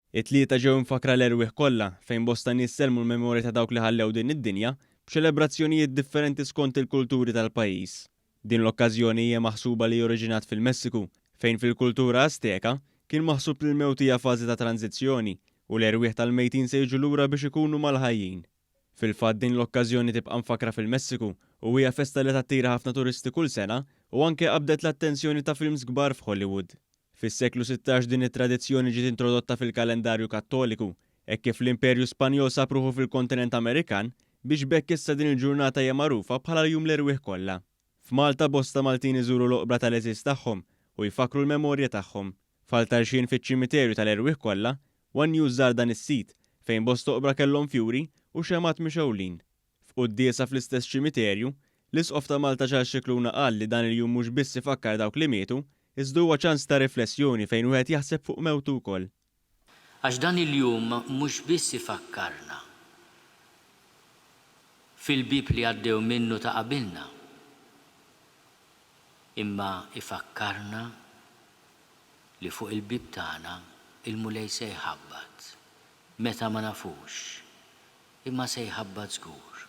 It-tlieta ġew infakra l-erwieħ kollha fejn bosta nies sellmu l-memorja ta' dawk li ħallew din id-dinja b'ċelebrazzjonijiet differenti skont il-kulturi tal-pajjiż. Din l-okkażjoni hija maħsuba li oriġinat fil-Messiku fejn fil-kultura Azteka kien maħsub li l-mewt hija fażi ta' tranzizzjoni u l-erwieħ tal-mejtin se jiġu lura biex ikunu mal-ħajjin. Fil-fatt din l-okkażjoni tibqa' mfakra fil-Messiku u hija festa li tattira ħafna turisti kull sena u anke qabdet l-attenzjoni ta' films kbar f'Hollywood. Fis-seklu 16 din it-tradizzjoni ġiet introdotta fil-kalendarju Kattoliku hekk kif l-Imperju Spanjol sapruħu fil-kontinent Amerikan biex bekk issa din il-ġurnata hija magħrufa bħala jum l-erwieħ kollha. F'Malta bosta Maltin iżuru l-oqbra tal-eżis tagħhom u jfakru l-memorja tagħhom. F'Altarxien fiċ-ċimiterju tal-erwieħ kollha, One News żar dan is-sit fejn bosta oqbra kellhom fjuri u xemat mixewlin. F'qudiesa fl-istess ċimiterju, l-Isqof ta' Malta Charles Scicluna qal li dan il-jum mhux biss ifakkar dawk li mietu, iżda huwa ċans ta' riflessjoni fejn wieħed jaħseb fuq mewtu wkoll. Għax dan il-jum mhux biss ifakkarna fil-bib li għaddew minnu ta' qabilna, imma ifakkarna li fuq il-bib tagħna il-mulej se jħabbad meta ma nafux, imma se jħabbad żgur.